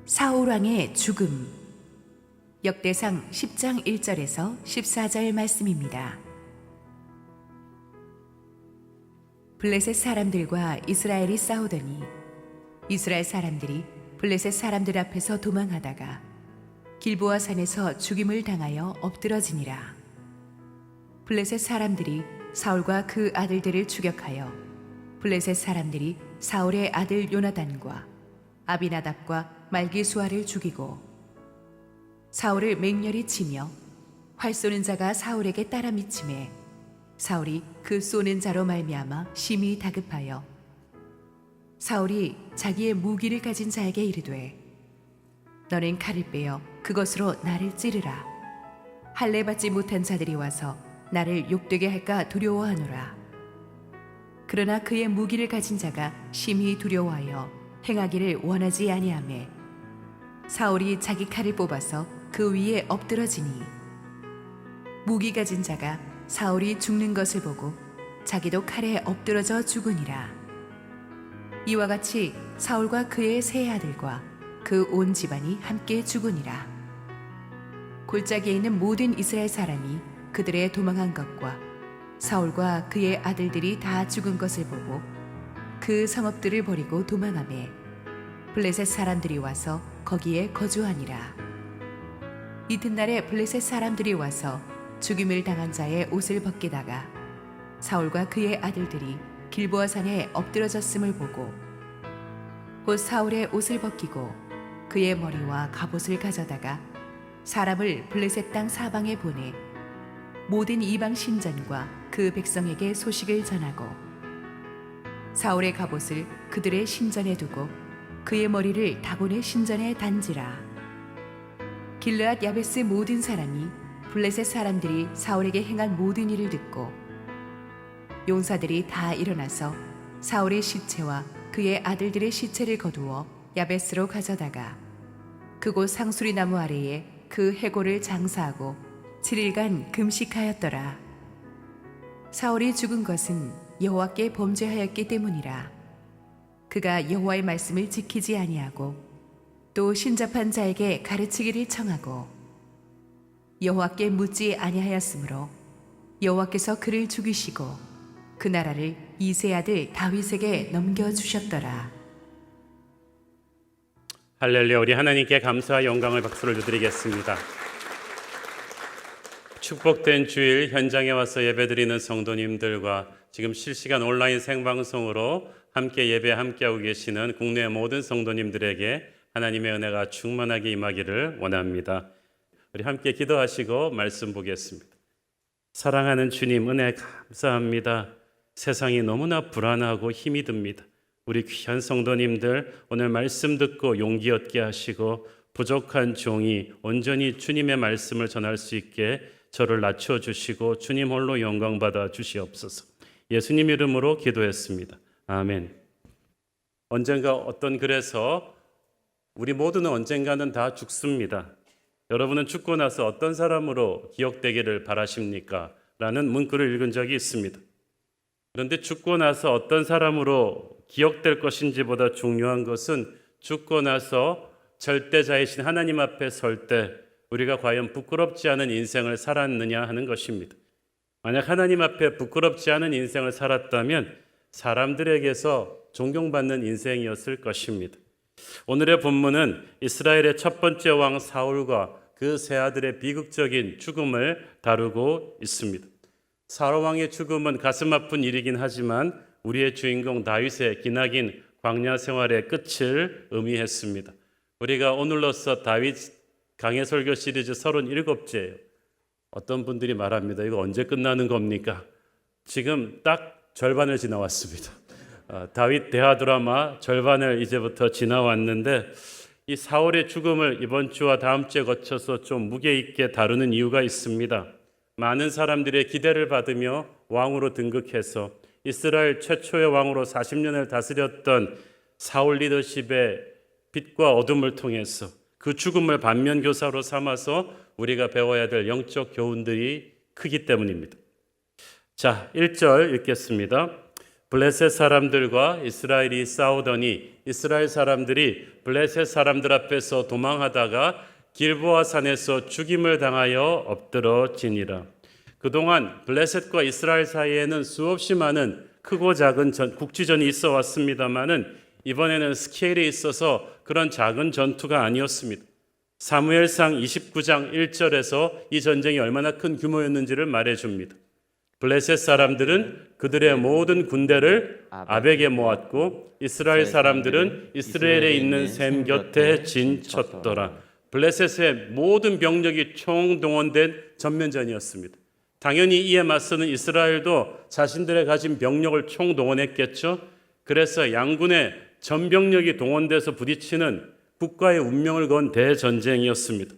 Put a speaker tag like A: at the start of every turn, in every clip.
A: 사울 왕의 죽음. 역대상 10장 1절에서 14절 말씀입니다. 블레셋 사람들과 이스라엘이 싸우더니 이스라엘 사람들이 블레셋 사람들 앞에서 도망하다가 길보아 산에서 죽임을 당하여 엎드러지니라. 블레셋 사람들이 사울과 그 아들들을 추격하여 블레셋 사람들이 사울의 아들 요나단과 아비나답과 말기수아를 죽이고 사울을 맹렬히 치며 활 쏘는 자가 사울에게 따라 미침에 사울이 그 쏘는 자로 말미암아 심히 다급하여 사울이 자기의 무기를 가진 자에게 이르되 너는 칼을 빼어 그것으로 나를 찌르라. 할례 받지 못한 자들이 와서 나를 욕되게 할까 두려워하노라. 그러나 그의 무기를 가진 자가 심히 두려워하여 행하기를 원하지 아니하매 사울이 자기 칼을 뽑아서 그 위에 엎드러지니 무기 가진 자가 사울이 죽는 것을 보고 자기도 칼에 엎드러져 죽으니라. 이와 같이 사울과 그의 세 아들과 그 온 집안이 함께 죽으니라. 골짜기에 있는 모든 이스라엘 사람이 그들의 도망한 것과 사울과 그의 아들들이 다 죽은 것을 보고 그 성읍들을 버리고 도망하매 블레셋 사람들이 와서 거기에 거주하니라. 이튿날에 블레셋 사람들이 와서 죽임을 당한 자의 옷을 벗기다가 사울과 그의 아들들이 길보아 산에 엎드러졌음을 보고 곧 사울의 옷을 벗기고 그의 머리와 갑옷을 가져다가 사람을 블레셋 땅 사방에 보내 모든 이방 신전과 그 백성에게 소식을 전하고 사울의 갑옷을 그들의 신전에 두고 그의 머리를 다곤의 신전에 단지라. 길르앗 야베스 모든 사람이 블레셋 사람들이 사울에게 행한 모든 일을 듣고 용사들이 다 일어나서 사울의 시체와 그의 아들들의 시체를 거두어 야베스로 가져다가 그곳 상수리 나무 아래에 그 해골을 장사하고 7일간 금식하였더라. 사울이 죽은 것은 여호와께 범죄하였기 때문이라. 그가 여호와의 말씀을 지키지 아니하고 또 신접한 자에게 가르치기를 청하고 여호와께 묻지 아니하였으므로 여호와께서 그를 죽이시고 그 나라를 이새 아들 다윗에게 넘겨주셨더라.
B: 할렐루야. 우리 하나님께 감사와 영광을 박수를 드리겠습니다. 축복된 주일 현장에 와서 예배드리는 성도님들과 지금 실시간 온라인 생방송으로 함께 예배 함께하고 계시는 국내 모든 성도님들에게 하나님의 은혜가 충만하게 임하기를 원합니다. 우리 함께 기도하시고 말씀 보겠습니다. 사랑하는 주님, 은혜 감사합니다. 세상이 너무나 불안하고 힘이 듭니다. 우리 귀한 성도님들 오늘 말씀 듣고 용기 얻게 하시고 부족한 종이 온전히 주님의 말씀을 전할 수 있게 저를 낮춰주시고 주님 홀로 영광 받아 주시옵소서. 예수님 이름으로 기도했습니다. 아멘. 언젠가 어떤 글에서 우리 모두는 언젠가는 다 죽습니다. 여러분은 죽고 나서 어떤 사람으로 기억되기를 바라십니까? 라는 문구를 읽은 적이 있습니다. 그런데 죽고 나서 어떤 사람으로 기억될 것인지보다 중요한 것은 죽고 나서 절대자이신 하나님 앞에 설 때 우리가 과연 부끄럽지 않은 인생을 살았느냐 하는 것입니다. 만약 하나님 앞에 부끄럽지 않은 인생을 살았다면 사람들에게서 존경받는 인생이었을 것입니다. 오늘의 본문은 이스라엘의 첫 번째 왕 사울과 그 세 아들의 비극적인 죽음을 다루고 있습니다. 사울 왕의 죽음은 가슴 아픈 일이긴 하지만 우리의 주인공 다윗의 기나긴 광야 생활의 끝을 의미했습니다. 우리가 오늘로써 다윗 강해 설교 시리즈 37제예요. 어떤 분들이 말합니다. 이거 언제 끝나는 겁니까? 지금 딱 절반을 지나왔습니다. 다윗 대하 드라마 절반을 이제부터 지나왔는데 이 사울의 죽음을 이번 주와 다음 주에 거쳐서 좀 무게 있게 다루는 이유가 있습니다. 많은 사람들의 기대를 받으며 왕으로 등극해서 이스라엘 최초의 왕으로 40년을 다스렸던 사울 리더십의 빛과 어둠을 통해서 그 죽음을 반면교사로 삼아서 우리가 배워야 될 영적 교훈들이 크기 때문입니다. 자, 1절 읽겠습니다. 블레셋 사람들과 이스라엘이 싸우더니 이스라엘 사람들이 블레셋 사람들 앞에서 도망하다가 길보아 산에서 죽임을 당하여 엎드러지니라. 그동안 블레셋과 이스라엘 사이에는 수없이 많은 크고 작은 국지전이 있어 왔습니다마는 이번에는 스케일에 있어서 그런 작은 전투가 아니었습니다. 사무엘상 29장 1절에서 이 전쟁이 얼마나 큰 규모였는지를 말해줍니다. 블레셋 사람들은 그들의 모든 군대를 아벡에 모았고 이스라엘 사람들은 이스라엘에 있는 셈 곁에 진쳤더라. 블레셋의 모든 병력이 총동원된 전면전이었습니다. 당연히 이에 맞서는 이스라엘도 자신들의 가진 병력을 총동원했겠죠. 그래서 양군의 전병력이 동원돼서 부딪히는 국가의 운명을 건 대전쟁이었습니다.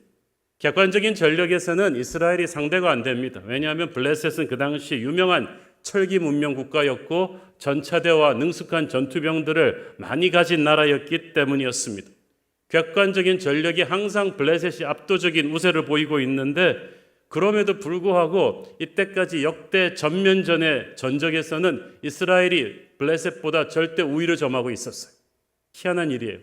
B: 객관적인 전력에서는 이스라엘이 상대가 안 됩니다. 왜냐하면 블레셋은 그 당시 유명한 철기 문명 국가였고 전차대와 능숙한 전투병들을 많이 가진 나라였기 때문이었습니다. 객관적인 전력이 항상 블레셋이 압도적인 우세를 보이고 있는데 그럼에도 불구하고 이때까지 역대 전면전의 전적에서는 이스라엘이 블레셋보다 절대 우위를 점하고 있었어요. 희한한 일이에요.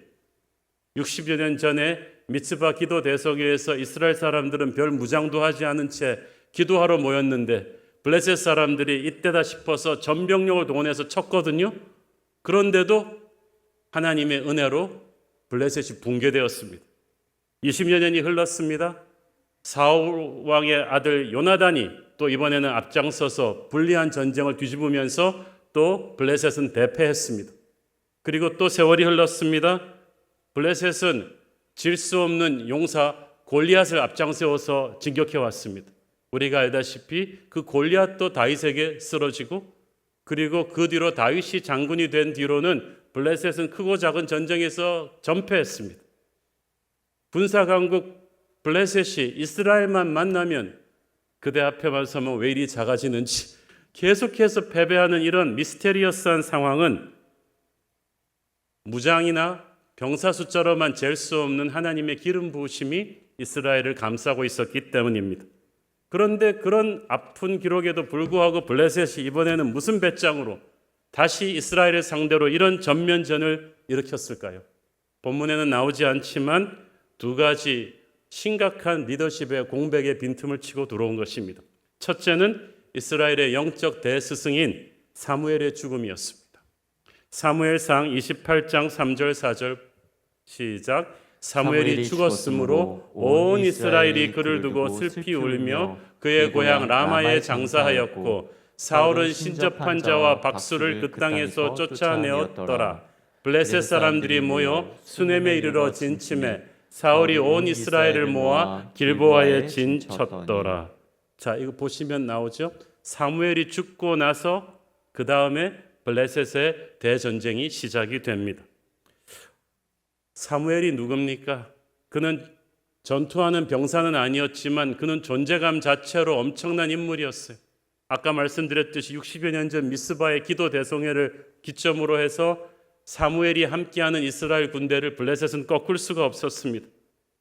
B: 60여 년 전에 미츠바 기도 대성회에서 이스라엘 사람들은 별 무장도 하지 않은 채 기도하러 모였는데 블레셋 사람들이 이때다 싶어서 전병력을 동원해서 쳤거든요. 그런데도 하나님의 은혜로 블레셋이 붕괴되었습니다. 20여 년이 흘렀습니다. 사울 왕의 아들 요나단이 또 이번에는 앞장서서 불리한 전쟁을 뒤집으면서 또 블레셋은 대패했습니다. 그리고 또 세월이 흘렀습니다. 블레셋은 질 수 없는 용사 골리앗을 앞장세워서 진격해 왔습니다. 우리가 알다시피 그 골리앗도 다윗에게 쓰러지고 그리고 그 뒤로 다윗이 장군이 된 뒤로는 블레셋은 크고 작은 전쟁에서 전패했습니다. 군사강국 블레셋이 이스라엘만 만나면 그대 앞에만 서면 왜 이리 작아지는지 계속해서 패배하는 이런 미스테리어스한 상황은 무장이나 병사 숫자로만 잴 수 없는 하나님의 기름 부으심이 이스라엘을 감싸고 있었기 때문입니다. 그런데 그런 아픈 기록에도 불구하고 블레셋이 이번에는 무슨 배짱으로 다시 이스라엘을 상대로 이런 전면전을 일으켰을까요? 본문에는 나오지 않지만 두 가지 심각한 리더십의 공백의 빈틈을 치고 들어온 것입니다. 첫째는 이스라엘의 영적 대스승인 사무엘의 죽음이었습니다. 사무엘상 28장 3절 4절 시작. 사무엘이 죽었으므로 온 이스라엘이 그를 두고 슬피 울며 그의 고향 라마에 장사하였고 사울은 신접한 자와 박수를 그 땅에서 쫓아내었더라. 블레셋 사람들이 모여 수넴에 이르러 진침해 사울이 온 이스라엘을 모아 길보아에 진쳤더라. 자, 이거 보시면 나오죠. 사무엘이 죽고 나서 그 다음에 블레셋의 대전쟁이 시작이 됩니다. 사무엘이 누굽니까? 그는 전투하는 병사는 아니었지만 그는 존재감 자체로 엄청난 인물이었어요. 아까 말씀드렸듯이 60여 년 전 미스바의 기도 대성회를 기점으로 해서 사무엘이 함께하는 이스라엘 군대를 블레셋은 꺾을 수가 없었습니다.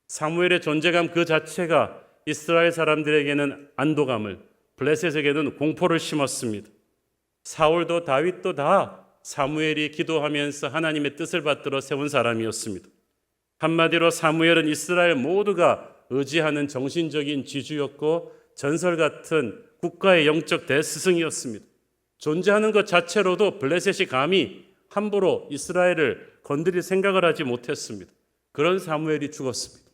B: 사무엘의 존재감 그 자체가 이스라엘 사람들에게는 안도감을, 블레셋에게는 공포를 심었습니다. 사울도 다윗도 다 사무엘이 기도하면서 하나님의 뜻을 받들어 세운 사람이었습니다. 한마디로 사무엘은 이스라엘 모두가 의지하는 정신적인 지주였고 전설 같은 국가의 영적 대스승이었습니다. 존재하는 것 자체로도 블레셋이 감히 함부로 이스라엘을 건드릴 생각을 하지 못했습니다. 그런 사무엘이 죽었습니다.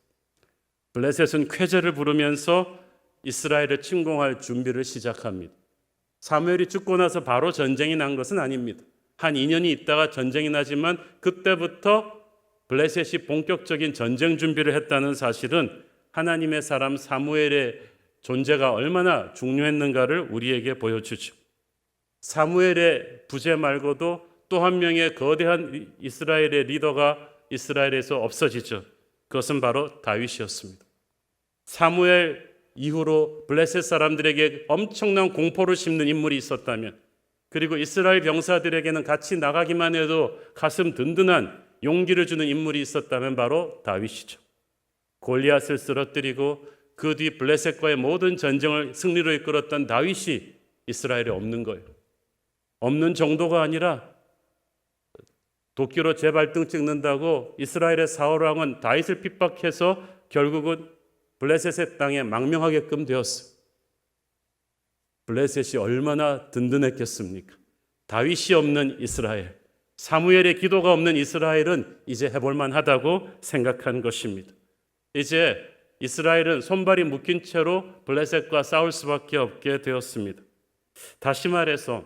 B: 블레셋은 쾌제를 부르면서 이스라엘을 침공할 준비를 시작합니다. 사무엘이 죽고 나서 바로 전쟁이 난 것은 아닙니다. 한 2년이 있다가 전쟁이 나지만 그때부터 블레셋이 본격적인 전쟁 준비를 했다는 사실은 하나님의 사람 사무엘의 존재가 얼마나 중요했는가를 우리에게 보여주죠. 사무엘의 부재 말고도 또 한 명의 거대한 이스라엘의 리더가 이스라엘에서 없어지죠. 그것은 바로 다윗이었습니다. 사무엘 이후로 블레셋 사람들에게 엄청난 공포를 심는 인물이 있었다면, 그리고 이스라엘 병사들에게는 같이 나가기만 해도 가슴 든든한 용기를 주는 인물이 있었다면 바로 다윗이죠. 골리앗을 쓰러뜨리고 그 뒤 블레셋과의 모든 전쟁을 승리로 이끌었던 다윗이 이스라엘에 없는 거예요. 없는 정도가 아니라 도끼로 제 발등 찍는다고 이스라엘의 사울 왕은 다윗을 핍박해서 결국은 블레셋의 땅에 망명하게끔 되었어요. 블레셋이 얼마나 든든했겠습니까? 다윗이 없는 이스라엘, 사무엘의 기도가 없는 이스라엘은 이제 해볼만 하다고 생각한 것입니다. 이제 이스라엘은 손발이 묶인 채로 블레셋과 싸울 수밖에 없게 되었습니다. 다시 말해서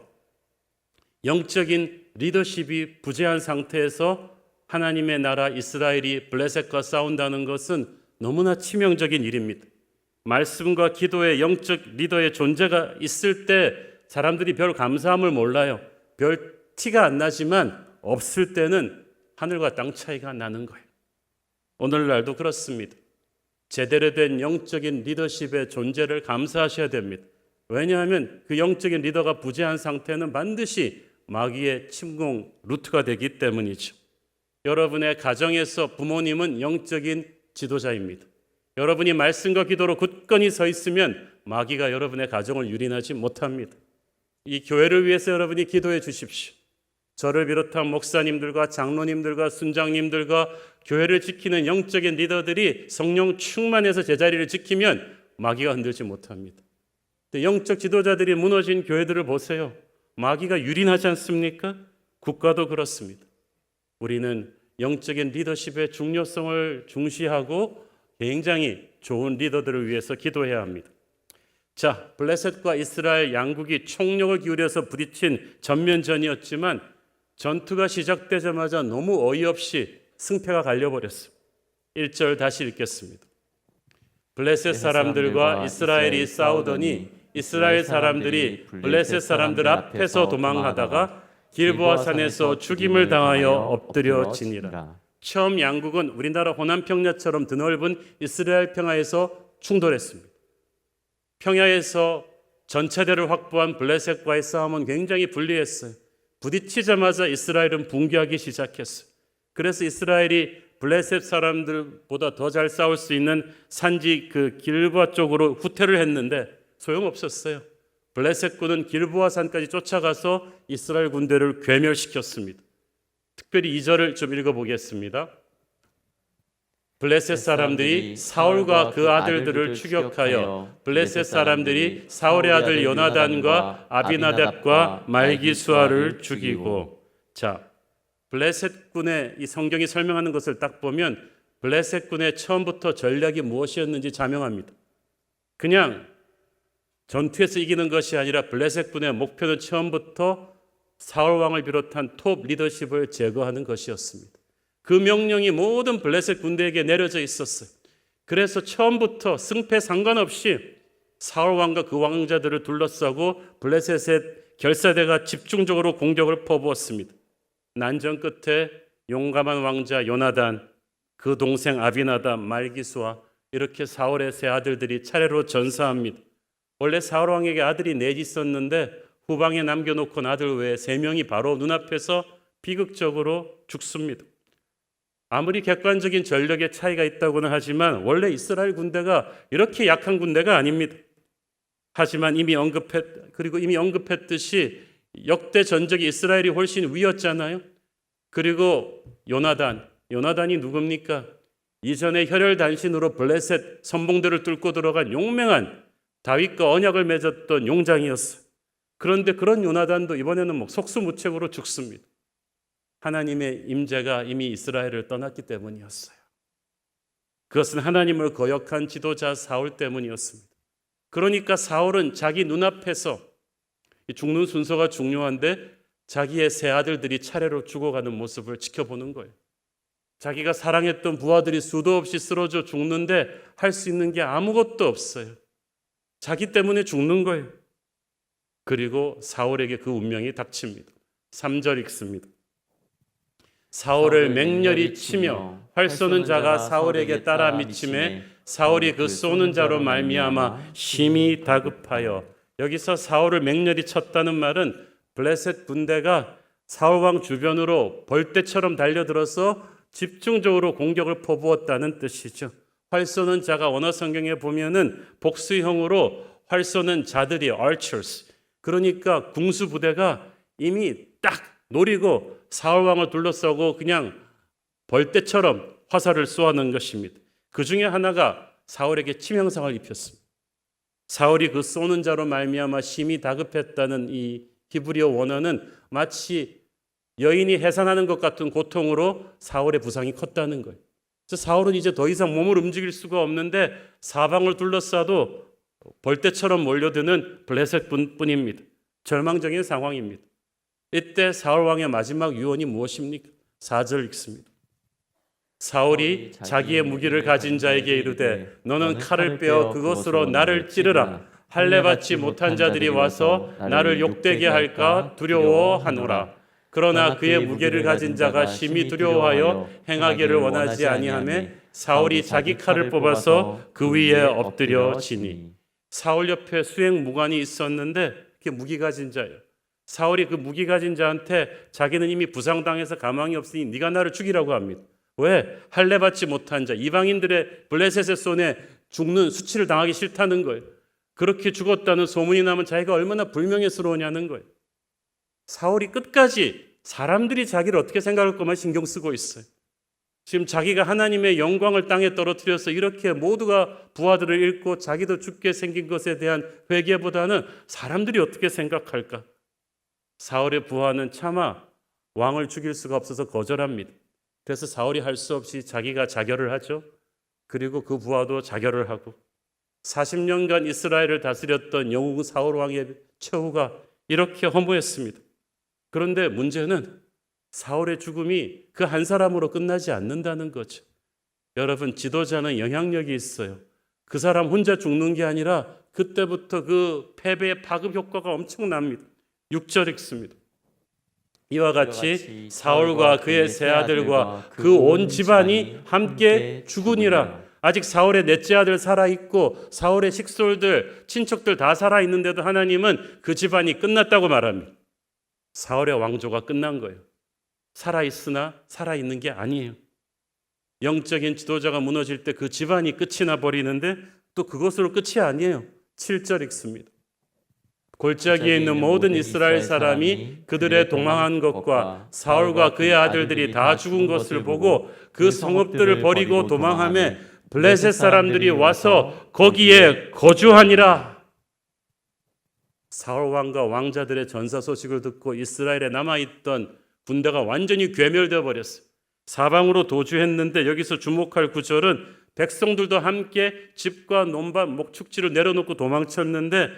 B: 영적인 리더십이 부재한 상태에서 하나님의 나라 이스라엘이 블레셋과 싸운다는 것은 너무나 치명적인 일입니다. 말씀과 기도의 영적 리더의 존재가 있을 때 사람들이 별 감사함을 몰라요. 별 티가 안 나지만 없을 때는 하늘과 땅 차이가 나는 거예요. 오늘날도 그렇습니다. 제대로 된 영적인 리더십의 존재를 감사하셔야 됩니다. 왜냐하면 그 영적인 리더가 부재한 상태는 반드시 마귀의 침공 루트가 되기 때문이죠. 여러분의 가정에서 부모님은 영적인 지도자입니다. 여러분이 말씀과 기도로 굳건히 서 있으면 마귀가 여러분의 가정을 유린하지 못합니다. 이 교회를 위해서 여러분이 기도해 주십시오. 저를 비롯한 목사님들과 장로님들과 순장님들과 교회를 지키는 영적인 리더들이 성령 충만해서 제자리를 지키면 마귀가 흔들지 못합니다. 영적 지도자들이 무너진 교회들을 보세요. 마귀가 유린하지 않습니까? 국가도 그렇습니다. 우리는 영적인 리더십의 중요성을 중시하고 굉장히 좋은 리더들을 위해서 기도해야 합니다. 자, 블레셋과 이스라엘 양국이 총력을 기울여서 부딪힌 전면전이었지만 전투가 시작되자마자 너무 어이없이 승패가 갈려버렸습니다. 1절 다시 읽겠습니다. 블레셋 사람들과 이스라엘이 싸우더니 이스라엘 사람들이 블레셋 사람들 앞에서 도망하다가 길보아 산에서 죽임을 당하여 엎드려지니라. 처음 양국은 우리나라 호남 평야처럼 드넓은 이스라엘 평야에서 충돌했습니다. 평야에서 전체대를 확보한 블레셋과의 싸움은 굉장히 불리했어요. 부딪히자마자 이스라엘은 붕괴하기 시작했어요. 그래서 이스라엘이 블레셋 사람들보다 더 잘 싸울 수 있는 산지 그 길보아 쪽으로 후퇴를 했는데 소용없었어요. 블레셋군은 길보아 산까지 쫓아가서 이스라엘 군대를 괴멸시켰습니다. 특별히 2절을 좀 읽어보겠습니다. 블레셋 사람들이 사울과 그 아들들을 추격하여 블레셋 사람들이 사울의 아들 요나단과 아비나답과 말기수아를 죽이고. 자, 블레셋군의 이 성경이 설명하는 것을 딱 보면 블레셋군의 처음부터 전략이 무엇이었는지 자명합니다. 그냥 전투에서 이기는 것이 아니라 블레셋군의 목표는 처음부터 사울 왕을 비롯한 톱 리더십을 제거하는 것이었습니다. 그 명령이 모든 블레셋 군대에게 내려져 있었어요. 그래서 처음부터 승패 상관없이 사울 왕과 그 왕자들을 둘러싸고 블레셋의 결사대가 집중적으로 공격을 퍼부었습니다. 난전 끝에 용감한 왕자 요나단, 그 동생 아비나답, 말기수아 이렇게 사울의 세 아들들이 차례로 전사합니다. 원래 사울 왕에게 아들이 넷 있었는데 후방에 남겨놓고 아들 외에 3명이 바로 눈앞에서 비극적으로 죽습니다. 아무리 객관적인 전력의 차이가 있다고는 하지만 원래 이스라엘 군대가 이렇게 약한 군대가 아닙니다. 하지만 이미 언급했듯이 역대 전적이 이스라엘이 훨씬 위였잖아요. 그리고 요나단이 누굽니까? 이전에 혈혈단신으로 블레셋 선봉대를 뚫고 들어간 용맹한 다윗과 언약을 맺었던 용장이었어요. 그런데 그런 요나단도 이번에는 속수무책으로 죽습니다. 하나님의 임재가 이미 이스라엘을 떠났기 때문이었어요. 그것은 하나님을 거역한 지도자 사울 때문이었습니다. 그러니까 사울은 자기 눈앞에서 죽는 순서가 중요한데 자기의 세 아들들이 차례로 죽어가는 모습을 지켜보는 거예요. 자기가 사랑했던 부하들이 수도 없이 쓰러져 죽는데 할 수 있는 게 아무것도 없어요. 자기 때문에 죽는 거예요. 그리고 사울에게 그 운명이 닥칩니다. 3절 읽습니다. 사울을 맹렬히 치며 활 쏘는 자가 사울에게 따라 미침에 사울이 그 쏘는 자로 말미암아 심히 다급하여. 여기서 사울을 맹렬히 쳤다는 말은 블레셋 군대가 사울 왕 주변으로 벌떼처럼 달려들어서 집중적으로 공격을 퍼부었다는 뜻이죠. 활 쏘는 자가 언어 성경에 보면은 복수형으로 활 쏘는 자들이 archers, 그러니까 궁수 부대가 이미 딱 노리고 사울 왕을 둘러싸고 그냥 벌떼처럼 화살을 쏘아넣은 것입니다. 그 중에 하나가 사울에게 치명상을 입혔습니다. 사울이 그 쏘는 자로 말미암아 심히 다급했다는 이 히브리어 원어는 마치 여인이 해산하는 것 같은 고통으로 사울의 부상이 컸다는 거예요. 그래서 사울은 이제 더 이상 몸을 움직일 수가 없는데 사방을 둘러싸도 벌떼처럼 몰려드는 블레셋 뿐입니다. 절망적인 상황입니다. 이때 사울 왕의 마지막 유언이 무엇입니까? 4절 읽습니다. 사울이 자기의 무기를 가진 자에게 이르되 너는 칼을 빼어 그것으로 나를 찌르라. 할례 받지 못한 자들이 와서 나를 욕되게 할까 두려워하노라. 그러나 그의 무게를 가진 자가 심히 두려워하여 행하기를 원하지 아니하매 사울이 자기 칼을 뽑아서 그 위에 엎드려 지니. 사울 옆에 수행 무관이 있었는데 그게 무기 가진 자예요. 사울이 그 무기 가진 자한테 자기는 이미 부상당해서 가망이 없으니 네가 나를 죽이라고 합니다. 왜? 할례 받지 못한 자, 이방인들의 블레셋의 손에 죽는 수치를 당하기 싫다는 거예요. 그렇게 죽었다는 소문이 나면 자기가 얼마나 불명예스러우냐는 거예요. 사울이 끝까지 사람들이 자기를 어떻게 생각할 것만 신경 쓰고 있어요. 지금 자기가 하나님의 영광을 땅에 떨어뜨려서 이렇게 모두가 부하들을 잃고 자기도 죽게 생긴 것에 대한 회개보다는 사람들이 어떻게 생각할까? 사울의 부하는 차마 왕을 죽일 수가 없어서 거절합니다. 그래서 사울이 할 수 없이 자기가 자결을 하죠. 그리고 그 부하도 자결을 하고 40년간 이스라엘을 다스렸던 영웅 사울 왕의 최후가 이렇게 허무했습니다. 그런데 문제는 사울의 죽음이 그 한 사람으로 끝나지 않는다는 거죠. 여러분, 지도자는 영향력이 있어요. 그 사람 혼자 죽는 게 아니라 그때부터 그 패배의 파급 효과가 엄청납니다. 6절 읽습니다. 이와 같이 사울과 그의 세 아들과 그 온 집안이 함께 죽으니라. 아직 사울의 넷째 아들 살아있고 사울의 식솔들, 친척들 다 살아있는데도 하나님은 그 집안이 끝났다고 말합니다. 사울의 왕조가 끝난 거예요. 살아있으나 살아있는 게 아니에요. 영적인 지도자가 무너질 때 그 집안이 끝이 나버리는데 또 그것으로 끝이 아니에요. 7절 읽습니다. 골짜기에 있는 모든 이스라엘 사람이 그들의 도망한 것과 사울과 그의 아들들이 다 죽은 것을 보고 그 성읍들을 버리고 도망하며 블레셋 사람들이 와서 거기에 거주하니라. 사울 왕과 왕자들의 전사 소식을 듣고 이스라엘에 남아있던 군대가 완전히 괴멸되어 버렸어요. 사방으로 도주했는데 여기서 주목할 구절은 백성들도 함께 집과 논밭 목축지를 내려놓고 도망쳤는데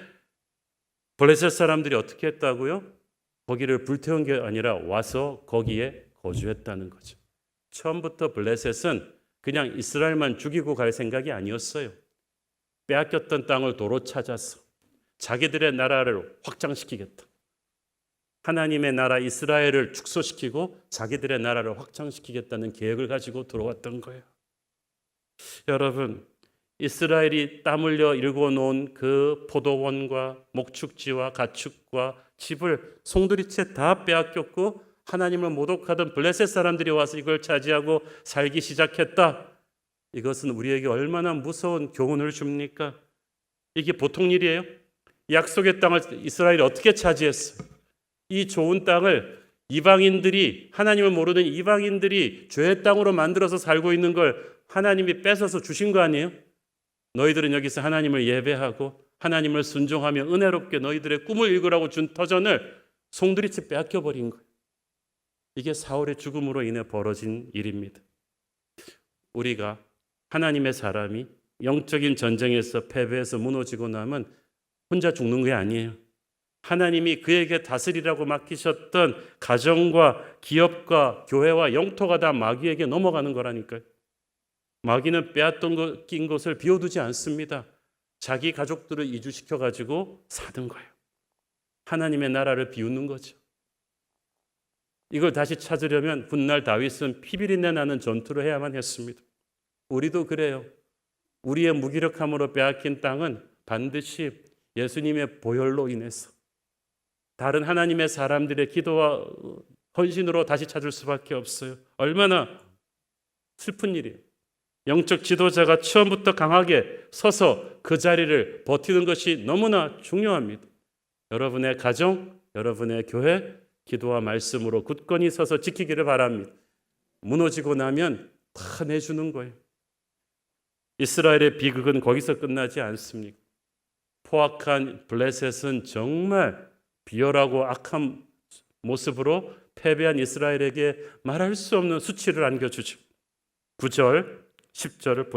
B: 블레셋 사람들이 어떻게 했다고요? 거기를 불태운 게 아니라 와서 거기에 거주했다는 거죠. 처음부터 블레셋은 그냥 이스라엘만 죽이고 갈 생각이 아니었어요. 빼앗겼던 땅을 도로 찾아서 자기들의 나라를 확장시키겠다. 하나님의 나라 이스라엘을 축소시키고 자기들의 나라를 확장시키겠다는 계획을 가지고 들어왔던 거예요. 여러분, 이스라엘이 땀 흘려 일궈놓은 그 포도원과 목축지와 가축과 집을 송두리째 다 빼앗겼고 하나님을 모독하던 블레셋 사람들이 와서 이걸 차지하고 살기 시작했다. 이것은 우리에게 얼마나 무서운 교훈을 줍니까? 이게 보통 일이에요? 약속의 땅을 이스라엘이 어떻게 차지했어요? 이 좋은 땅을 이방인들이, 하나님을 모르는 이방인들이 죄의 땅으로 만들어서 살고 있는 걸 하나님이 뺏어서 주신 거 아니에요? 너희들은 여기서 하나님을 예배하고 하나님을 순종하며 은혜롭게 너희들의 꿈을 이루라고 준 터전을 송두리째 빼앗겨버린 거예요. 이게 사울의 죽음으로 인해 벌어진 일입니다. 우리가 하나님의 사람이 영적인 전쟁에서 패배해서 무너지고 나면 혼자 죽는 게 아니에요. 하나님이 그에게 다스리라고 맡기셨던 가정과 기업과 교회와 영토가 다 마귀에게 넘어가는 거라니까요. 마귀는 빼앗던 낀 것을 비워두지 않습니다. 자기 가족들을 이주시켜가지고 사는 거예요. 하나님의 나라를 비우는 거죠. 이걸 다시 찾으려면 훗날 다윗은 피비린내 나는 전투를 해야만 했습니다. 우리도 그래요. 우리의 무기력함으로 빼앗긴 땅은 반드시 예수님의 보혈로 인해서 다른 하나님의 사람들의 기도와 헌신으로 다시 찾을 수밖에 없어요. 얼마나 슬픈 일이에요. 영적 지도자가 처음부터 강하게 서서 그 자리를 버티는 것이 너무나 중요합니다. 여러분의 가정, 여러분의 교회, 기도와 말씀으로 굳건히 서서 지키기를 바랍니다. 무너지고 나면 다 내주는 거예요. 이스라엘의 비극은 거기서 끝나지 않습니다. 포악한 블레셋은 정말 비열하고 악한 모습으로 패배한 이스라엘에게 말할 수 없는 수치를 안겨주죠. 9절, 10절을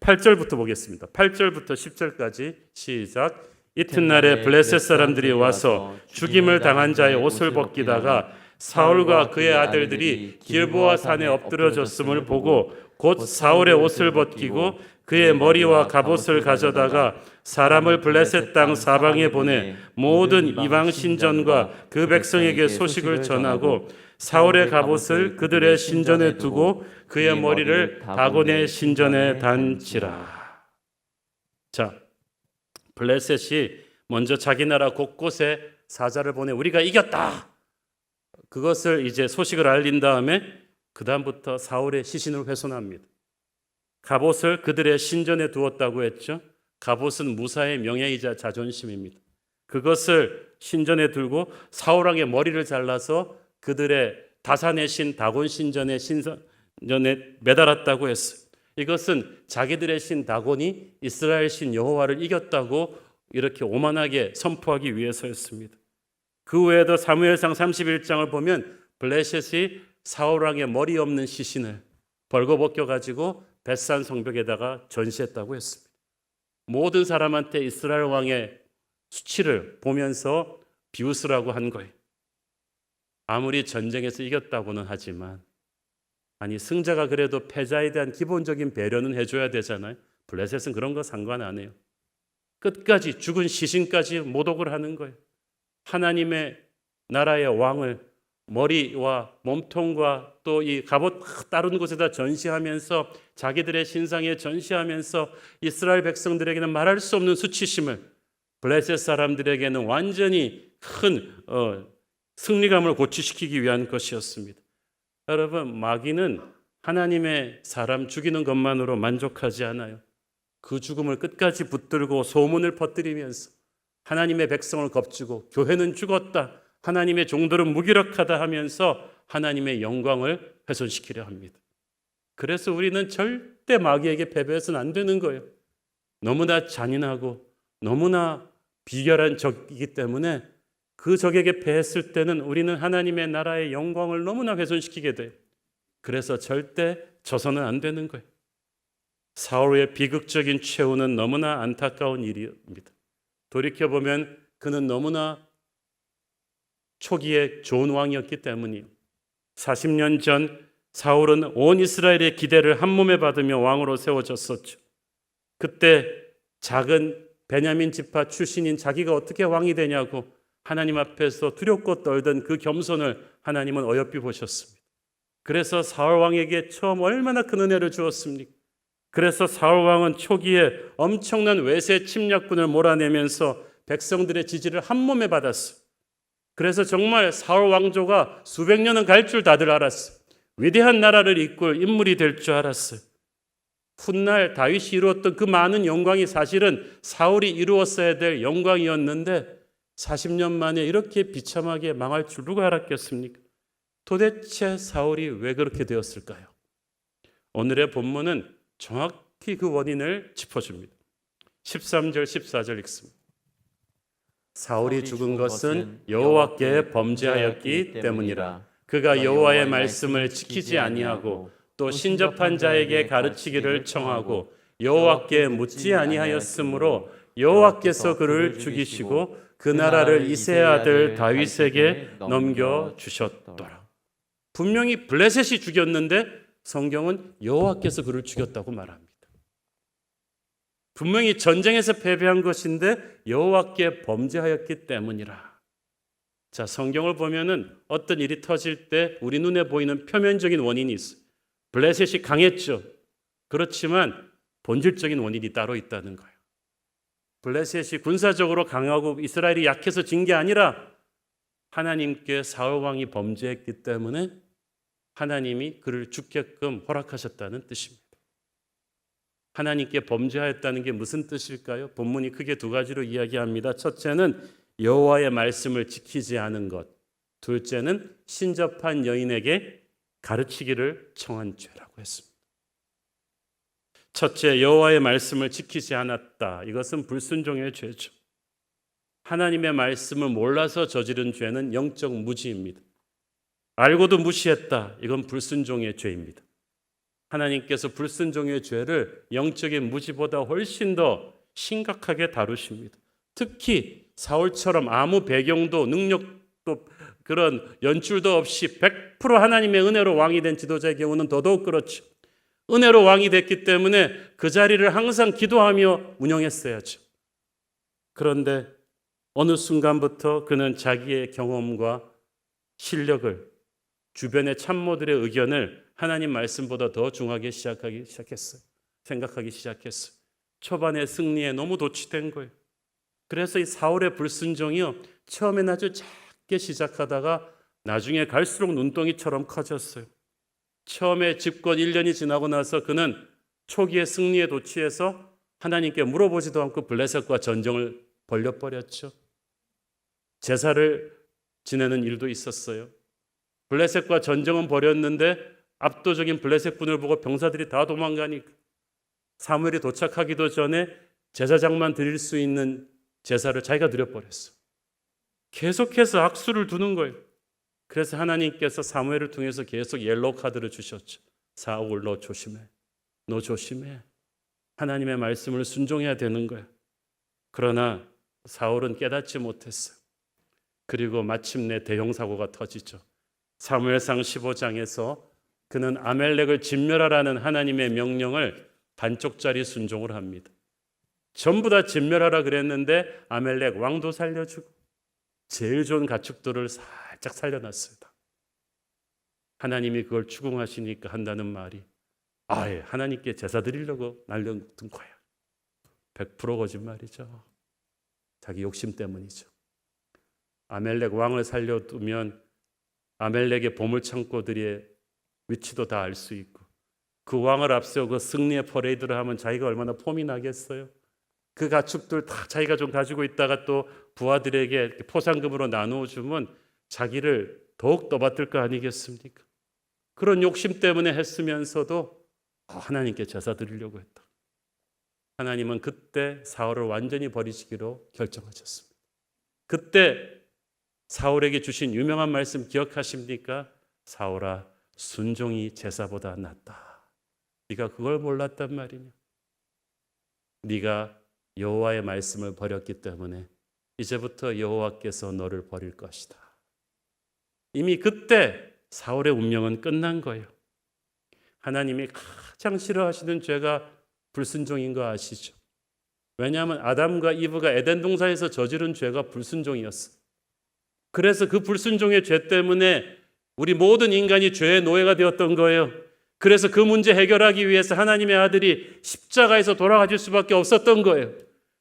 B: 8절부터 보겠습니다. 8절부터 10절까지 시작. 이튿날에 블레셋 사람들이 와서 죽임을 당한 자의 옷을 벗기다가 사울과 그의 아들들이 길보아 산에 엎드러졌음을 보고 곧 사울의 옷을 벗기고 그의 머리와 갑옷을 가져다가 사람을 블레셋 땅 사방에 보내 모든 이방 신전과 그 백성에게 소식을 전하고 사울의 갑옷을 그들의 신전에 두고 그의 머리를 다곤의 신전에 단지라. 자, 블레셋이 먼저 자기 나라 곳곳에 사자를 보내 우리가 이겼다. 그것을 이제 소식을 알린 다음에 그 다음부터 사울의 시신을 훼손합니다. 갑옷을 그들의 신전에 두었다고 했죠. 갑옷은 무사의 명예이자 자존심입니다. 그것을 신전에 들고 사울 왕의 머리를 잘라서 그들의 다산의 신 다곤 신전에 매달았다고 했어요. 이것은 자기들의 신 다곤이 이스라엘 신 여호와를 이겼다고 이렇게 오만하게 선포하기 위해서였습니다. 그 외에도 사무엘상 31장을 보면 블레셋이 사울 왕의 머리 없는 시신을 벌거벗겨 가지고 벳산 성벽에다가 전시했다고 했습니다. 모든 사람한테 이스라엘 왕의 수치를 보면서 비웃으라고 한 거예요. 아무리 전쟁에서 이겼다고는 하지만 아니 승자가 그래도 패자에 대한 기본적인 배려는 해줘야 되잖아요. 블레셋은 그런 거 상관 안 해요. 끝까지 죽은 시신까지 모독을 하는 거예요. 하나님의 나라의 왕을 머리와 몸통과 또 이 갑옷 다른 곳에다 전시하면서 자기들의 신상에 전시하면서 이스라엘 백성들에게는 말할 수 없는 수치심을 블레셋 사람들에게는 완전히 큰 승리감을 고취시키기 위한 것이었습니다. 여러분, 마귀는 하나님의 사람 죽이는 것만으로 만족하지 않아요. 그 죽음을 끝까지 붙들고 소문을 퍼뜨리면서 하나님의 백성을 겁주고 교회는 죽었다, 하나님의 종들은 무기력하다 하면서 하나님의 영광을 훼손시키려 합니다. 그래서 우리는 절대 마귀에게 패배해서는 안 되는 거예요. 너무나 잔인하고 너무나 비결한 적이기 때문에 그 적에게 패했을 때는 우리는 하나님의 나라의 영광을 너무나 훼손시키게 돼요. 그래서 절대 져서는 안 되는 거예요. 사울의 비극적인 최후는 너무나 안타까운 일입니다. 돌이켜보면 그는 너무나 초기에 좋은 왕이었기 때문이에요. 40년 전 사울은 온 이스라엘의 기대를 한 몸에 받으며 왕으로 세워졌었죠. 그때 작은 베냐민 지파 출신인 자기가 어떻게 왕이 되냐고 하나님 앞에서 두렵고 떨던 그 겸손을 하나님은 어여삐 보셨습니다. 그래서 사울 왕에게 처음 얼마나 큰 은혜를 주었습니까? 그래서 사울 왕은 초기에 엄청난 외세 침략군을 몰아내면서 백성들의 지지를 한 몸에 받았어요. 그래서 정말 사울 왕조가 수백 년은 갈 줄 다들 알았어요. 위대한 나라를 이끌 인물이 될 줄 알았어요. 훗날 다윗이 이루었던 그 많은 영광이 사실은 사울이 이루었어야 될 영광이었는데 40년 만에 이렇게 비참하게 망할 줄 누가 알았겠습니까? 도대체 사울이 왜 그렇게 되었을까요? 오늘의 본문은 정확히 그 원인을 짚어줍니다. 13절 14절 읽습니다. 사울이 죽은 것은 여호와께 범죄하였기 때문이라. 그가 여호와의 말씀을 지키지 아니하고 또 신접한 자에게 가르치기를 청하고 여호와께 묻지 아니하였으므로 여호와께서 그를 죽이시고 그 나라를 이새의 아들 다윗에게 넘겨주셨더라. 분명히 블레셋이 죽였는데 성경은 여호와께서 그를 죽였다고 말합니다. 분명히 전쟁에서 패배한 것인데 여호와께 범죄하였기 때문이라. 자, 성경을 보면은 어떤 일이 터질 때 우리 눈에 보이는 표면적인 원인이 있어요. 블레셋이 강했죠. 그렇지만 본질적인 원인이 따로 있다는 거예요. 블레셋이 군사적으로 강하고 이스라엘이 약해서 진 게 아니라 하나님께 사울 왕이 범죄했기 때문에 하나님이 그를 죽게끔 허락하셨다는 뜻입니다. 하나님께 범죄하였다는 게 무슨 뜻일까요? 본문이 크게 두 가지로 이야기합니다. 첫째는 여호와의 말씀을 지키지 않은 것. 둘째는 신접한 여인에게 가르치기를 청한 죄라고 했습니다. 첫째, 여호와의 말씀을 지키지 않았다. 이것은 불순종의 죄죠. 하나님의 말씀을 몰라서 저지른 죄는 영적 무지입니다. 알고도 무시했다. 이건 불순종의 죄입니다. 하나님께서 불순종의 죄를 영적인 무지보다 훨씬 더 심각하게 다루십니다. 특히 사울처럼 아무 배경도 능력도 그런 연출도 없이 100% 하나님의 은혜로 왕이 된 지도자의 경우는 더더욱 그렇죠. 은혜로 왕이 됐기 때문에 그 자리를 항상 기도하며 운영했어야죠. 그런데 어느 순간부터 그는 자기의 경험과 실력을, 주변의 참모들의 의견을 하나님 말씀보다 더 중하게 생각하기 시작했어요. 초반의 승리에 너무 도취된 거예요. 그래서 이 사울의 불순종이요, 처음엔 아주 작게 시작하다가 나중에 갈수록 눈덩이처럼 커졌어요. 처음에 집권 1년이 지나고 나서 그는 초기의 승리에 도취해서 하나님께 물어보지도 않고 블레셋과 전쟁을 벌려버렸죠. 제사를 지내는 일도 있었어요. 블레셋과 전쟁은 벌였는데 압도적인 블레셋군을 보고 병사들이 다 도망가니까 사무엘이 도착하기도 전에 제사장만 드릴 수 있는 제사를 자기가 드려버렸어. 계속해서 악수를 두는 거예요. 그래서 하나님께서 사무엘을 통해서 계속 옐로우 카드를 주셨죠. 사울, 너 조심해. 너 조심해. 하나님의 말씀을 순종해야 되는 거야. 그러나 사울은 깨닫지 못했어요. 그리고 마침내 대형사고가 터지죠. 사무엘상 15장에서 그는 아멜렉을 진멸하라는 하나님의 명령을 반쪽짜리 순종을 합니다. 전부 다 진멸하라 그랬는데 아멜렉 왕도 살려주고 제일 좋은 가축들을 살짝 살려놨습니다. 하나님이 그걸 추궁하시니까 한다는 말이 아예 하나님께 제사 드리려고 날려둔 거야. 100% 거짓말이죠. 자기 욕심 때문이죠. 아멜렉 왕을 살려두면 아멜렉의 보물창고들의 위치도 다 알 수 있고 그 왕을 앞세우고 승리의 퍼레이드를 하면 자기가 얼마나 폼이 나겠어요. 그 가축들 다 자기가 좀 가지고 있다가 또 부하들에게 포상금으로 나누어 주면 자기를 더욱 떠받들 거 아니겠습니까? 그런 욕심 때문에 했으면서도 하나님께 제사 드리려고 했다. 하나님은 그때 사울을 완전히 버리시기로 결정하셨습니다. 그때 사울에게 주신 유명한 말씀 기억하십니까? 사울아, 순종이 제사보다 낫다. 네가 그걸 몰랐단 말이냐? 네가 여호와의 말씀을 버렸기 때문에 이제부터 여호와께서 너를 버릴 것이다. 이미 그때 사울의 운명은 끝난 거예요. 하나님이 가장 싫어하시는 죄가 불순종인 거 아시죠? 왜냐하면 아담과 이브가 에덴 동산에서 저지른 죄가 불순종이었어요. 그래서 그 불순종의 죄 때문에 우리 모든 인간이 죄의 노예가 되었던 거예요. 그래서 그 문제 해결하기 위해서 하나님의 아들이 십자가에서 돌아가실 수밖에 없었던 거예요.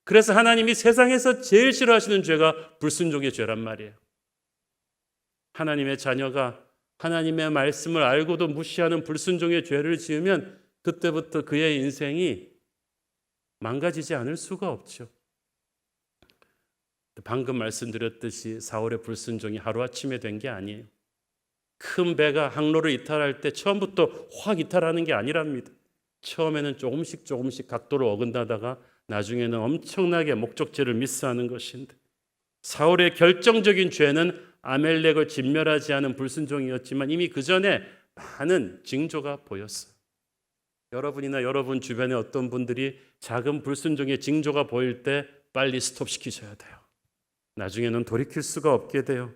B: 그래서 하나님이 세상에서 제일 싫어하시는 죄가 불순종의 죄란 말이에요. 하나님의 자녀가 하나님의 말씀을 알고도 무시하는 불순종의 죄를 지으면 그때부터 그의 인생이 망가지지 않을 수가 없죠. 방금 말씀드렸듯이 사울의 불순종이 하루아침에 된 게 아니에요. 큰 배가 항로를 이탈할 때 처음부터 확 이탈하는 게 아니랍니다. 처음에는 조금씩 각도를 어긋나다가 나중에는 엄청나게 목적지를 미스하는 것인데 사울의 결정적인 죄는 아멜렉을 진멸하지 않은 불순종이었지만 이미 그 전에 많은 징조가 보였어요. 여러분이나 여러분 주변에 어떤 분들이 작은 불순종의 징조가 보일 때 빨리 스톱시키셔야 돼요. 나중에는 돌이킬 수가 없게 돼요.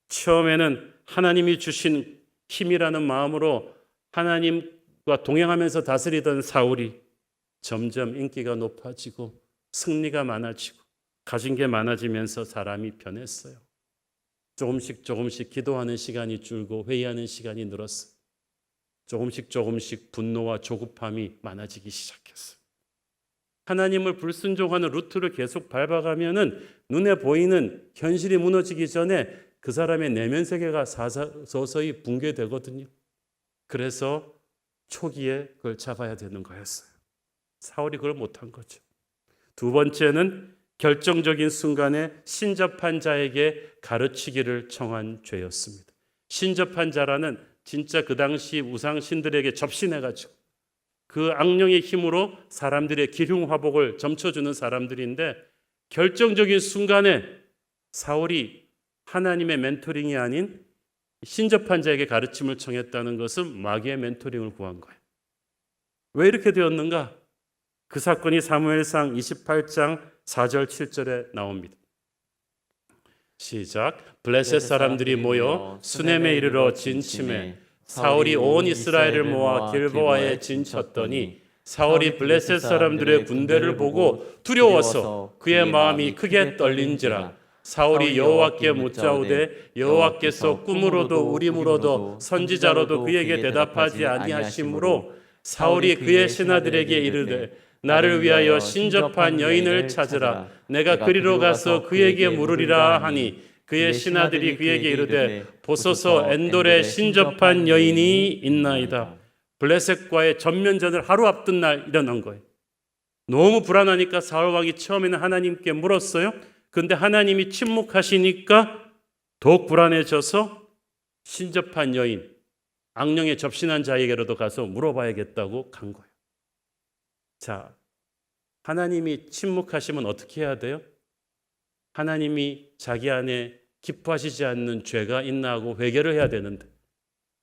B: 처음에는 하나님이 주신 힘이라는 마음으로 하나님과 동행하면서 다스리던 사울이 점점 인기가 높아지고 승리가 많아지고 가진 게 많아지면서 사람이 변했어요. 조금씩 기도하는 시간이 줄고 회의하는 시간이 늘었어요. 조금씩 분노와 조급함이 많아지기 시작했어요. 하나님을 불순종하는 루트를 계속 밟아가면은 눈에 보이는 현실이 무너지기 전에 그 사람의 내면 세계가 서서히 붕괴되거든요. 그래서 초기에 그걸 잡아야 되는 거였어요. 사울이 그걸 못한 거죠. 두 번째는 결정적인 순간에 신접한 자에게 가르치기를 청한 죄였습니다. 신접한 자라는 진짜 그 당시 우상신들에게 접신해가지고 그 악령의 힘으로 사람들의 기흉화복을 점쳐주는 사람들인데, 결정적인 순간에 사울이 하나님의 멘토링이 아닌 신접한 자에게 가르침을 청했다는 것은 마귀의 멘토링을 구한 거예요. 왜 이렇게 되었는가? 그 사건이 사무엘상 28장 4절 7절에 나옵니다. 시작. 블레셋 사람들이 모여 수넴에 이르러 진침해 사울이 온 이스라엘을 모아 길보아에 진쳤더니 사울이 블레셋 사람들의 군대를 보고 두려워서 그의 마음이 크게 떨린지라. 사울이 여호와께 묻자오되 여호와께서 꿈으로도 우림으로도 선지자로도 그에게 대답하지 아니하시므로 사울이 그의 신하들에게 이르되 나를 위하여 신접한 여인을 찾으라. 내가 그리로 가서 그에게 물으리라 하니 그의 신하들이 그에게 이르되 보소서 엔돌에 신접한 여인이 있나이다. 블레셋과의 전면전을 하루 앞둔 날 일어난 거예요. 너무 불안하니까 사울 왕이 처음에는 하나님께 물었어요. 그런데 하나님이 침묵하시니까 더욱 불안해져서 신접한 여인, 악령에 접신한 자에게로도 가서 물어봐야겠다고 간 거예요. 자, 하나님이 침묵하시면 어떻게 해야 돼요? 하나님이 자기 안에 기뻐하시지 않는 죄가 있나 하고 회개를 해야 되는데,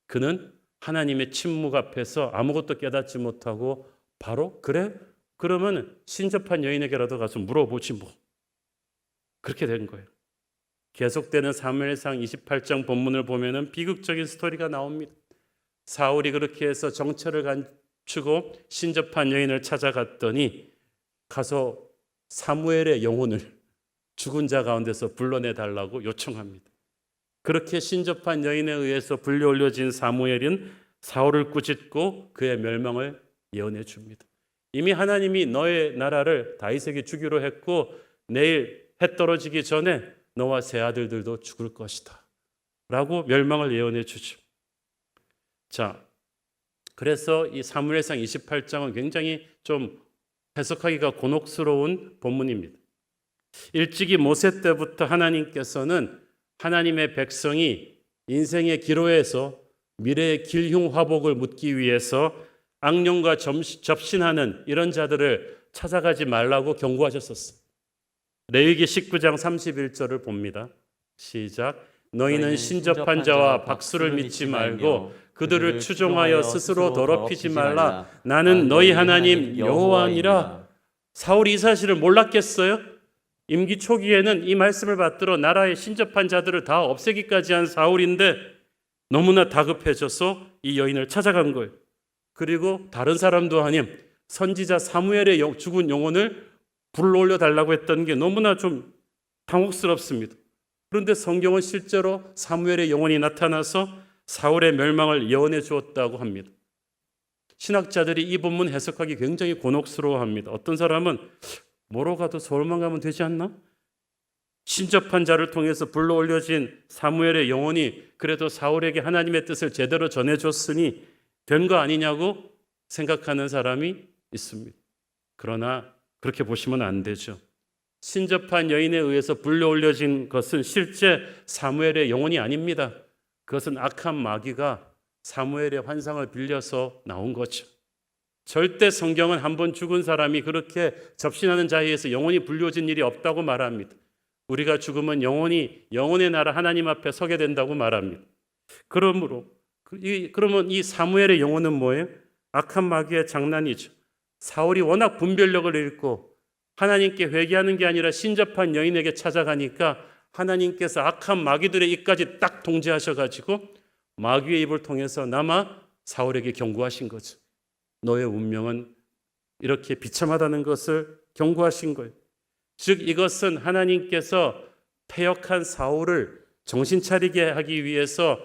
B: 그는 하나님의 침묵 앞에서 아무것도 깨닫지 못하고 바로 그래? 그러면 신접한 여인에게라도 가서 물어보지 뭐. 그렇게 된 거예요. 계속되는 사무엘상 28장 본문을 보면은 비극적인 스토리가 나옵니다. 사울이 그렇게 해서 정체를 감추고 신접한 여인을 찾아갔더니 가서 사무엘의 영혼을 죽은 자 가운데서 불러내달라고 요청합니다. 그렇게 신접한 여인에 의해서 불려올려진 사무엘은 사울을 꾸짖고 그의 멸망을 예언해 줍니다. 이미 하나님이 너의 나라를 다윗에게 주기로 했고 내일 해 떨어지기 전에 너와 세 아들들도 죽을 것이다 라고 멸망을 예언해 주죠. 자, 그래서 이 사무엘상 28장은 굉장히 좀 해석하기가 곤혹스러운 본문입니다. 일찍이 모세 때부터 하나님께서는 하나님의 백성이 인생의 기로에서 미래의 길흉화복을 묻기 위해서 악령과 접신하는 이런 자들을 찾아가지 말라고 경고하셨었어요. 레위기 19장 31절을 봅니다. 시작. 너희는 신접한 자와 박수를 믿지 말고 그들을 추종하여 스스로 더럽히지 말라. 나는 너희 하나님 여호와니라. 사울이 이 사실을 몰랐겠어요? 임기 초기에는 이 말씀을 받들어 나라의 신접한 자들을 다 없애기까지 한 사울인데 너무나 다급해져서 이 여인을 찾아간 거예요. 그리고 다른 사람도 아닌 선지자 사무엘의 죽은 영혼을 불러올려 달라고 했던 게 너무나 좀 당혹스럽습니다. 그런데 성경은 실제로 사무엘의 영혼이 나타나서 사울의 멸망을 예언해 주었다고 합니다. 신학자들이 이 본문 해석하기 굉장히 곤혹스러워합니다. 어떤 사람은 뭐로 가도 서울만 가면 되지 않나? 신접한 자를 통해서 불러올려진 사무엘의 영혼이 그래도 사울에게 하나님의 뜻을 제대로 전해줬으니 된 거 아니냐고 생각하는 사람이 있습니다. 그러나 그렇게 보시면 안 되죠. 신접한 여인에 의해서 불러올려진 것은 실제 사무엘의 영혼이 아닙니다. 그것은 악한 마귀가 사무엘의 환상을 빌려서 나온 거죠. 절대 성경은 한 번 죽은 사람이 그렇게 접신하는 자에 의해서 영혼이 불려진 일이 없다고 말합니다. 우리가 죽으면 영혼이 영혼의 나라 하나님 앞에 서게 된다고 말합니다. 그러면 이 사무엘의 영혼은 뭐예요? 악한 마귀의 장난이죠. 사울이 워낙 분별력을 잃고 하나님께 회개하는 게 아니라 신접한 여인에게 찾아가니까 하나님께서 악한 마귀들의 입까지 딱 통제하셔가지고 마귀의 입을 통해서 남아 사울에게 경고하신 거죠. 너의 운명은 이렇게 비참하다는 것을 경고하신 거예요. 즉 이것은 하나님께서 패역한 사울을 정신 차리게 하기 위해서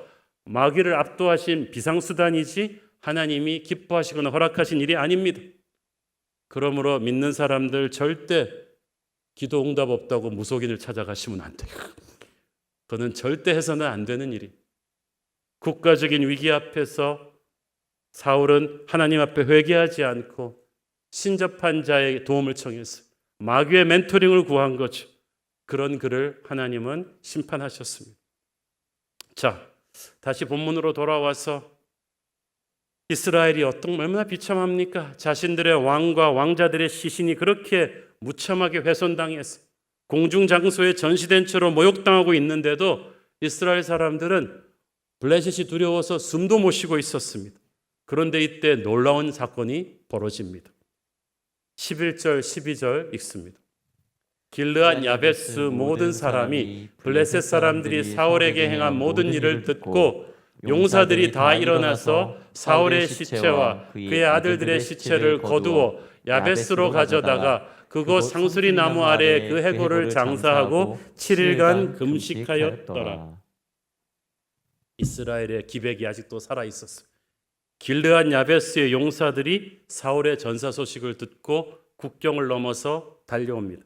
B: 마귀를 압도하신 비상수단이지 하나님이 기뻐하시거나 허락하신 일이 아닙니다. 그러므로 믿는 사람들 절대 기도 응답 없다고 무속인을 찾아가시면 안 돼요. 그거는 절대 해서는 안 되는 일이. 국가적인 위기 앞에서 사울은 하나님 앞에 회개하지 않고 신접한 자의 도움을 청했어요. 마귀의 멘토링을 구한 거죠. 그런 그를 하나님은 심판하셨습니다. 자, 다시 본문으로 돌아와서 이스라엘이 얼마나 비참합니까? 자신들의 왕과 왕자들의 시신이 그렇게 무참하게 훼손당해서 공중장소에 전시된 채로 모욕당하고 있는데도 이스라엘 사람들은 블레셋이 두려워서 숨도 못 쉬고 있었습니다. 그런데 이때 놀라운 사건이 벌어집니다. 11절 12절 읽습니다. 길르앗 야베스 모든 사람이 블레셋 사람들이 사울에게 행한 모든 일을 듣고 용사들이 다 일어나서 사울의 시체와 그의 아들들의 시체를 거두어 야베스로 가져다가 그곳 상수리 나무 아래에 그 해골을 장사하고 7일간 금식하였더라. 이스라엘의 기백이 아직도 살아 있었어요. 길르앗 야베스의 용사들이 사울의 전사 소식을 듣고 국경을 넘어서 달려옵니다.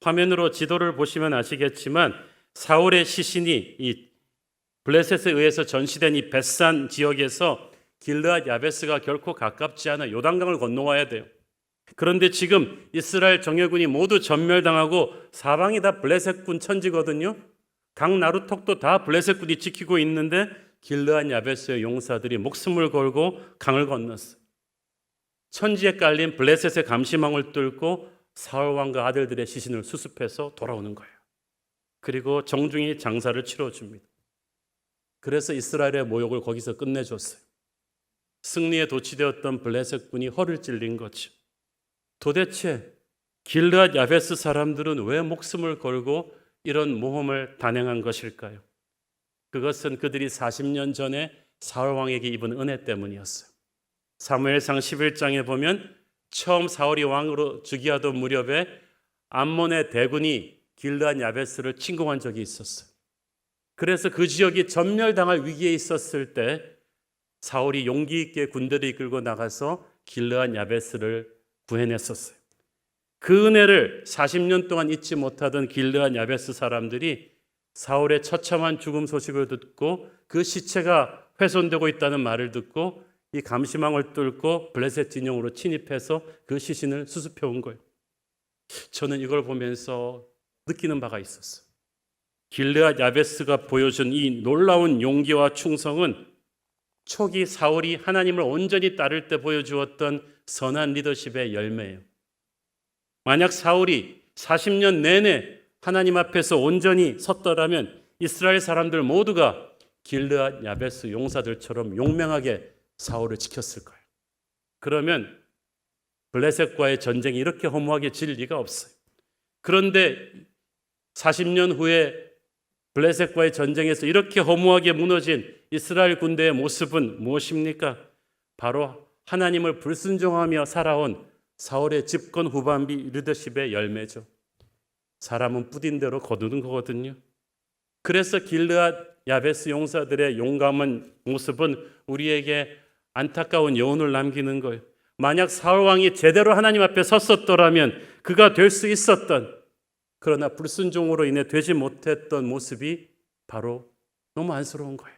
B: 화면으로 지도를 보시면 아시겠지만 사울의 시신이 이 블레셋에 의해서 전시된 이 벳산 지역에서 길르앗 야베스가 결코 가깝지 않아 요단강을 건너와야 돼요. 그런데 지금 이스라엘 정예군이 모두 전멸당하고 사방이 다 블레셋군 천지거든요. 강 나루턱도 다 블레셋군이 지키고 있는데 길르앗 야베스의 용사들이 목숨을 걸고 강을 건넜어요. 천지에 깔린 블레셋의 감시망을 뚫고 사울 왕과 아들들의 시신을 수습해서 돌아오는 거예요. 그리고 정중히 장사를 치러줍니다. 그래서 이스라엘의 모욕을 거기서 끝내줬어요. 승리에 도취되었던 블레셋군이 허를 찔린 거죠. 도대체 길르앗 야베스 사람들은 왜 목숨을 걸고 이런 모험을 단행한 것일까요? 그것은 그들이 40년 전에 사울 왕에게 입은 은혜 때문이었어요. 사무엘상 11장에 보면 처음 사울이 왕으로 즉위하던 무렵에 암몬의 대군이 길르앗 야베스를 침공한 적이 있었어요. 그래서 그 지역이 전멸당할 위기에 있었을 때 사울이 용기 있게 군대를 이끌고 나가서 길르앗 야베스를 구해냈었어요. 그 은혜를 40년 동안 잊지 못하던 길르앗 야베스 사람들이 사울의 처참한 죽음 소식을 듣고 그 시체가 훼손되고 있다는 말을 듣고 이 감시망을 뚫고 블레셋 진영으로 침입해서 그 시신을 수습해 온 거예요. 저는 이걸 보면서 느끼는 바가 있었어요. 길르앗 야베스가 보여준 이 놀라운 용기와 충성은 초기 사울이 하나님을 온전히 따를 때 보여주었던 선한 리더십의 열매예요. 만약 사울이 40년 내내 하나님 앞에서 온전히 섰더라면 이스라엘 사람들 모두가 길르앗 야베스 용사들처럼 용맹하게 사울을 지켰을 거예요. 그러면 블레셋과의 전쟁이 이렇게 허무하게 질 리가 없어요. 그런데 40년 후에 블레셋과의 전쟁에서 이렇게 허무하게 무너진 이스라엘 군대의 모습은 무엇입니까? 바로 하나님을 불순종하며 살아온 사울의 집권 후반기 리더십의 열매죠. 사람은 뿌린 대로 거두는 거거든요. 그래서 길르앗 야베스 용사들의 용감한 모습은 우리에게 안타까운 여운을 남기는 거예요. 만약 사울 왕이 제대로 하나님 앞에 섰었더라면 그가 될 수 있었던, 그러나 불순종으로 인해 되지 못했던 모습이 바로 너무 안쓰러운 거예요.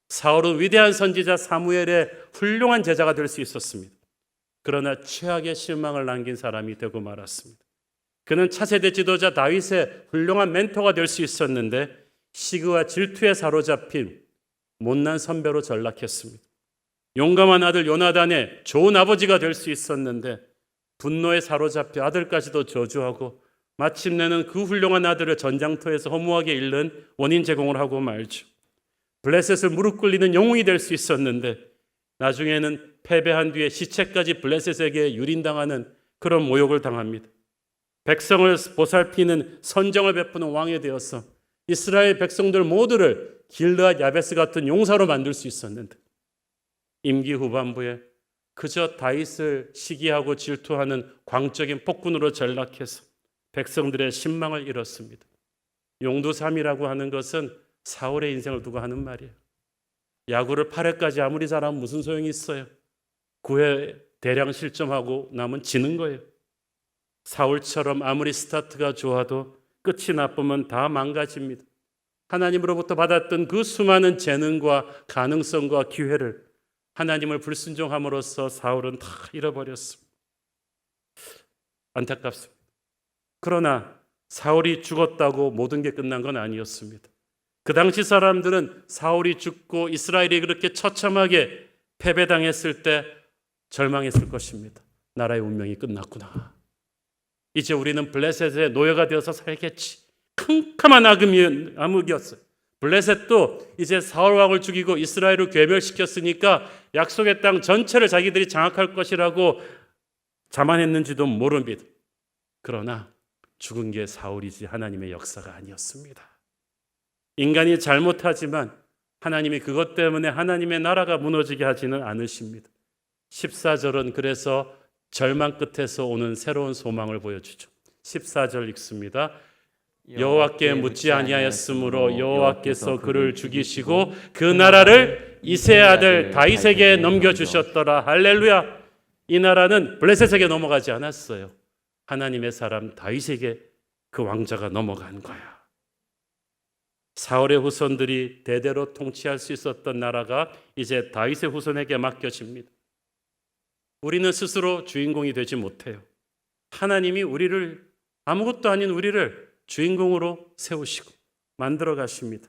B: 사울은 위대한 선지자 사무엘의 훌륭한 제자가 될 수 있었습니다. 그러나 최악의 실망을 남긴 사람이 되고 말았습니다. 그는 차세대 지도자 다윗의 훌륭한 멘토가 될 수 있었는데 시기와 질투에 사로잡힌 못난 선배로 전락했습니다. 용감한 아들 요나단의 좋은 아버지가 될 수 있었는데 분노에 사로잡혀 아들까지도 저주하고 마침내는 그 훌륭한 아들을 전장터에서 허무하게 잃는 원인 제공을 하고 말죠. 블레셋을 무릎 꿇리는 영웅이 될 수 있었는데 나중에는 패배한 뒤에 시체까지 블레셋에게 유린당하는 그런 모욕을 당합니다. 백성을 보살피는 선정을 베푸는 왕이 되어서 이스라엘 백성들 모두를 길르앗 야베스 같은 용사로 만들 수 있었는데 임기 후반부에 그저 다윗을 시기하고 질투하는 광적인 폭군으로 전락해서 백성들의 신망을 잃었습니다. 용두삼이라고 하는 것은 사울의 인생을 두고 하는 말이에요. 야구를 8회까지 아무리 잘하면 무슨 소용이 있어요. 9회 대량 실점하고 나면 지는 거예요. 사울처럼 아무리 스타트가 좋아도 끝이 나쁘면 다 망가집니다. 하나님으로부터 받았던 그 수많은 재능과 가능성과 기회를 하나님을 불순종함으로써 사울은 다 잃어버렸습니다. 안타깝습니다. 그러나 사울이 죽었다고 모든 게 끝난 건 아니었습니다. 그 당시 사람들은 사울이 죽고 이스라엘이 그렇게 처참하게 패배당했을 때 절망했을 것입니다. 나라의 운명이 끝났구나. 이제 우리는 블레셋의 노예가 되어서 살겠지. 캄캄한 암흑이었어요. 블레셋도 이제 사울 왕을 죽이고 이스라엘을 괴멸시켰으니까 약속의 땅 전체를 자기들이 장악할 것이라고 자만했는지도 모릅니다. 그러나 죽은 게 사울이지 하나님의 역사가 아니었습니다. 인간이 잘못하지만 하나님이 그것 때문에 하나님의 나라가 무너지게 하지는 않으십니다. 14절은 그래서 절망 끝에서 오는 새로운 소망을 보여주죠. 14절 읽습니다. 여호와께 묻지 아니하였으므로 여호와께서 그를 죽이시고 그 나라를 이새의 아들 다윗에게 넘겨주셨더라. 할렐루야. 이 나라는 블레셋에게 넘어가지 않았어요. 하나님의 사람 다윗에게 그 왕자가 넘어간 거야. 사울의 후손들이 대대로 통치할 수 있었던 나라가 이제 다윗의 후손에게 맡겨집니다. 우리는 스스로 주인공이 되지 못해요. 하나님이 우리를, 아무것도 아닌 우리를 주인공으로 세우시고 만들어 가십니다.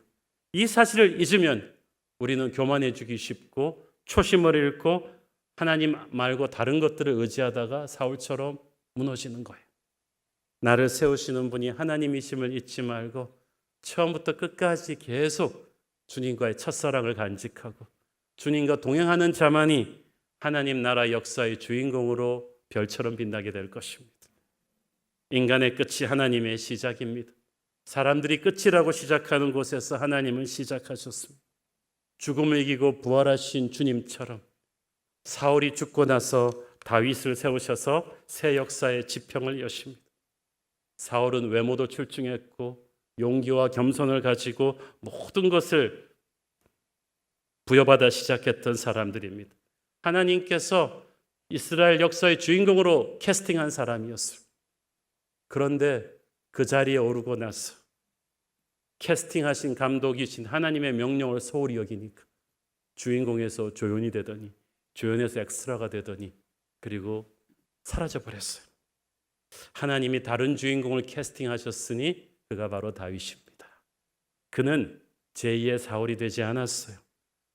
B: 이 사실을 잊으면 우리는 교만해지기 쉽고 초심을 잃고 하나님 말고 다른 것들을 의지하다가 사울처럼 무너지는 거예요. 나를 세우시는 분이 하나님이심을 잊지 말고 처음부터 끝까지 계속 주님과의 첫사랑을 간직하고 주님과 동행하는 자만이 하나님 나라 역사의 주인공으로 별처럼 빛나게 될 것입니다. 인간의 끝이 하나님의 시작입니다. 사람들이 끝이라고 시작하는 곳에서 하나님은 시작하셨습니다. 죽음을 이기고 부활하신 주님처럼 사울이 죽고 나서 다윗을 세우셔서 새 역사의 지평을 여십니다. 사울은 외모도 출중했고 용기와 겸손을 가지고 모든 것을 부여받아 시작했던 사람들입니다. 하나님께서 이스라엘 역사의 주인공으로 캐스팅한 사람이었습니다. 그런데 그 자리에 오르고 나서 캐스팅하신 감독이신 하나님의 명령을 소홀히 여기니까 주인공에서 조연이 되더니 조연에서 엑스트라가 되더니 그리고 사라져 버렸어요. 하나님이 다른 주인공을 캐스팅하셨으니 그가 바로 다윗입니다. 그는 제2의 사울이 되지 않았어요.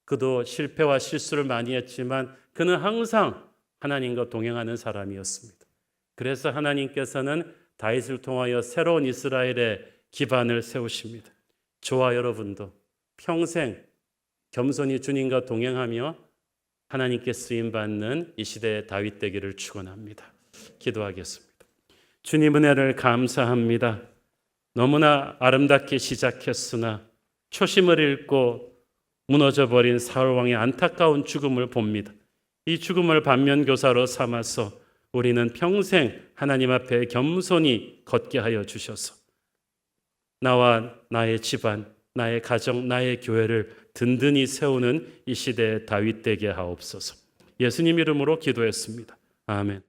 B: 그도 실패와 실수를 많이 했지만 그는 항상 하나님과 동행하는 사람이었습니다. 그래서 하나님께서는 다윗을 통하여 새로운 이스라엘의 기반을 세우십니다. 저와 여러분도 평생 겸손히 주님과 동행하며 하나님께 쓰임받는 이 시대의 다윗 되기를 축원합니다. 기도하겠습니다. 주님 은혜를 감사합니다. 너무나 아름답게 시작했으나 초심을 잃고 무너져버린 사울왕의 안타까운 죽음을 봅니다. 이 죽음을 반면교사로 삼아서 우리는 평생 하나님 앞에 겸손히 걷게 하여 주셔서 나와 나의 집안, 나의 가정, 나의 교회를 든든히 세우는 이 시대의 다윗 되게 하옵소서. 예수님 이름으로 기도했습니다. 아멘.